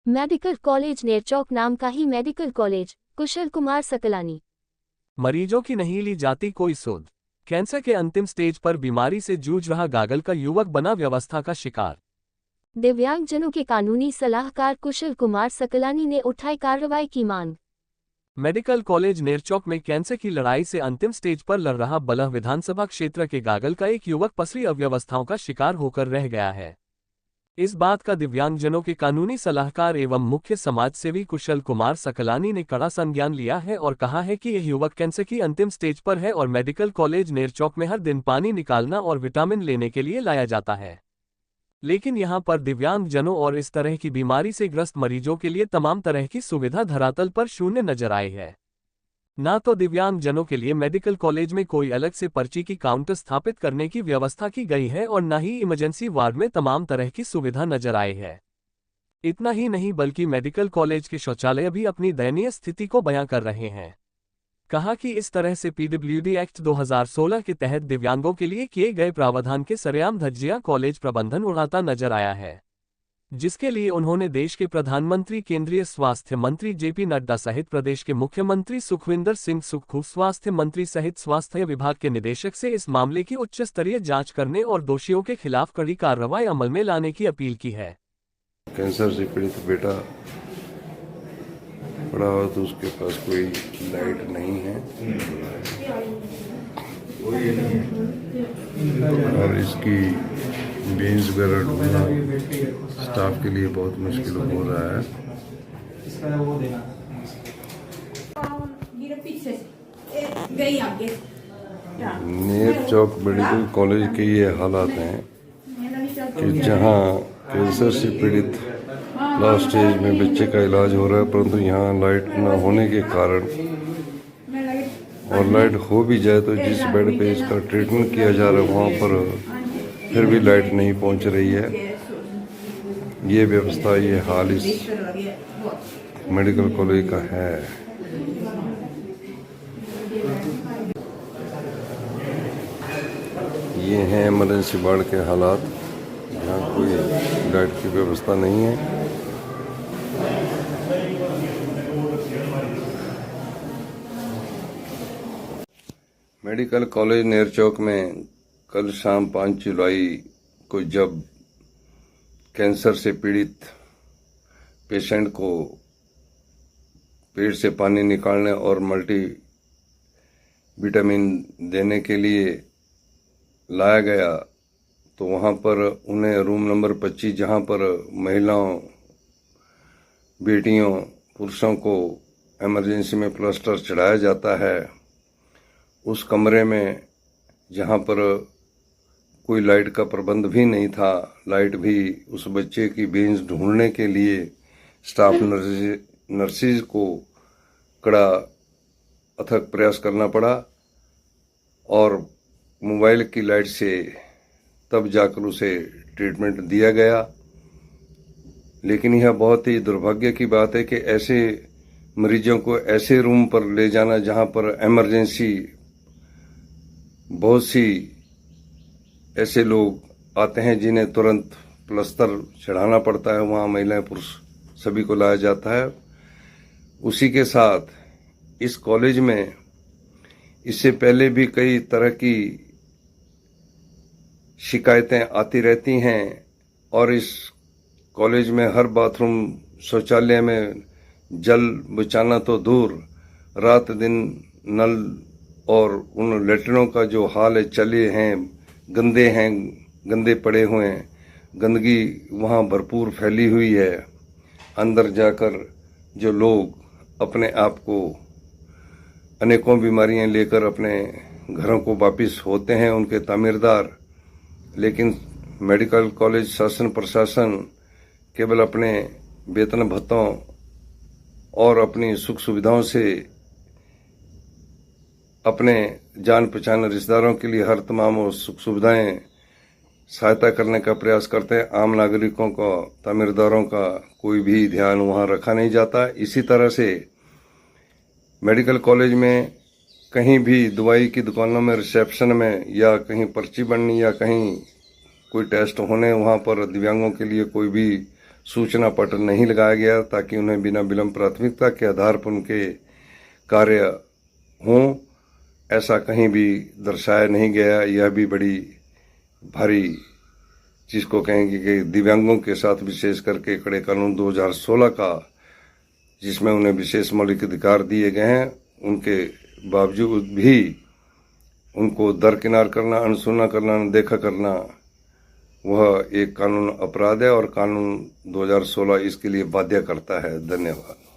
Medical college Nerchowk नाम का ही medical college, कुशल कुमार सकलानी। मरीजों की नहीं ली जाती कोई सुध। कैंसर के अंतिम स्टेज पर बीमारी से जूझ रहा गागल का युवक बना व्यवस्था का शिकार। दिव्यांगजनों के कानूनी सलाहकार कुशल कुमार सकलानी ने उठाई कार्रवाई की मांग। मेडिकल कॉलेज नेरचौक में कैंसर की लड़ाई से अंतिम स्टेज पर लड़ रहा बलह विधानसभा क्षेत्र के गागल का एक युवक पसरी अव्यवस्थाओं का शिकार होकर रह गया है। इस बात का दिव्यांगजनों के कानूनी सलाहकार एवं मुख्य समाजसेवी कुशल कुमार सकलानी ने कड़ा संज्ञान लिया है और कहा है कि यह युवक कैंसर की अंतिम स्टेज पर है और मेडिकल कॉलेज नेरचौक में हर दिन पानी निकालना और विटामिन लेने के लिए लाया जाता है। लेकिन यहां पर दिव्यांगजनों और इस तरह की बीमारी से ग्रस्त मरीजों के लिए तमाम तरह की सुविधा धरातल पर शून्य नजर आई है। ना तो दिव्यांगजनों के लिए मेडिकल कॉलेज में कोई अलग से पर्ची की काउंटर स्थापित करने की व्यवस्था की गई है और न ही इमरजेंसी वार्ड में तमाम तरह की सुविधा नजर आई है। इतना ही नहीं बल्कि मेडिकल कॉलेज के शौचालय भी अपनी दयनीय स्थिति को बयां कर रहे हैं। कहा कि इस तरह से पीडब्ल्यूडी एक्ट 2016 के तहत दिव्यांगों के लिए किए गए प्रावधान के सरेआम धज्जियां कॉलेज प्रबंधन उड़ाता नजर आया है, जिसके लिए उन्होंने देश के प्रधानमंत्री, केंद्रीय स्वास्थ्य मंत्री जेपी नड्डा सहित प्रदेश के मुख्यमंत्री सुखविंदर सिंह सुक्खू, स्वास्थ्य मंत्री सहित स्वास्थ्य विभाग के निदेशक से इस मामले की उच्च स्तरीय जांच करने और दोषियों के खिलाफ कड़ी कार्रवाई अमल में लाने की अपील की है। कैंसर से पीड़ित बेटा पड़ा हो तो उसके पास कोई लाइट नहीं है और इसकी बीन्स वगैरह ढूंढना स्टाफ के लिए बहुत मुश्किल हो रहा है। नेरचौक मेडिकल कॉलेज के ये हालात हैं कि जहां कैंसर से पीड़ित लास्ट स्टेज में बच्चे का इलाज हो रहा है, परंतु यहाँ लाइट न होने के कारण और लाइट हो भी जाए तो जिस बेड पे इसका ट्रीटमेंट किया जा रहा है वहाँ पर फिर भी लाइट नहीं पहुँच रही है। ये व्यवस्था, ये हाल इस मेडिकल कॉलेज का है। ये हैं इमरजेंसी वार्ड के हालात, जहाँ कोई लाइट की व्यवस्था नहीं है। मेडिकल कॉलेज नेरचौक में कल शाम 5 जुलाई को जब कैंसर से पीड़ित पेशेंट को पेट से पानी निकालने और मल्टी विटामिन देने के लिए लाया गया, तो वहाँ पर उन्हें रूम नंबर 25, जहाँ पर महिलाओं, बेटियों, पुरुषों को इमरजेंसी में प्लास्टर चढ़ाया जाता है, उस कमरे में जहाँ पर कोई लाइट का प्रबंध भी नहीं था, लाइट भी उस बच्चे की बीन्स ढूंढने के लिए स्टाफ नर्सिस को कड़ा अथक प्रयास करना पड़ा और मोबाइल की लाइट से तब जाकर उसे ट्रीटमेंट दिया गया। लेकिन यह बहुत ही दुर्भाग्य की बात है कि ऐसे मरीजों को ऐसे रूम पर ले जाना जहां पर इमरजेंसी, बहुत सी ऐसे लोग आते हैं जिन्हें तुरंत प्लास्टर चढ़ाना पड़ता है, वहाँ महिलाएं पुरुष सभी को लाया जाता है। उसी के साथ इस कॉलेज में इससे पहले भी कई तरह की शिकायतें आती रहती हैं और इस कॉलेज में हर बाथरूम, शौचालय में जल बचाना तो दूर, रात दिन नल और उन लेटरिनों का जो हाल है, चले हैं, गंदे पड़े हुए हैं, गंदगी वहाँ भरपूर फैली हुई है। अंदर जाकर जो लोग अपने आप को अनेकों बीमारियां लेकर अपने घरों को वापिस होते हैं, उनके तामीरदार, लेकिन मेडिकल कॉलेज शासन प्रशासन केवल अपने वेतन भत्तों और अपनी सुख सुविधाओं से अपने जान पहचान रिश्तेदारों के लिए हर तमाम सुख सुविधाएं सहायता करने का प्रयास करते हैं। आम नागरिकों का, तामीरदारों का कोई भी ध्यान वहां रखा नहीं जाता। इसी तरह से मेडिकल कॉलेज में कहीं भी दवाई की दुकानों में, रिसेप्शन में, या कहीं पर्ची बननी या कहीं कोई टेस्ट होने, वहां पर दिव्यांगों के लिए कोई भी सूचना पत्र नहीं लगाया गया ताकि उन्हें बिना विलंब प्राथमिकता के आधार पर उनके कार्य हों, ऐसा कहीं भी दर्शाया नहीं गया। यह भी बड़ी भारी जिसको कहेंगे कि दिव्यांगों के साथ विशेष करके कड़े कानून 2016 का, जिसमें उन्हें विशेष मौलिक अधिकार दिए गए हैं, उनके बावजूद भी उनको दरकिनार करना, अनसुना करना, अनदेखा करना, वह एक कानून अपराध है और कानून 2016 इसके लिए बाध्य करता है। धन्यवाद।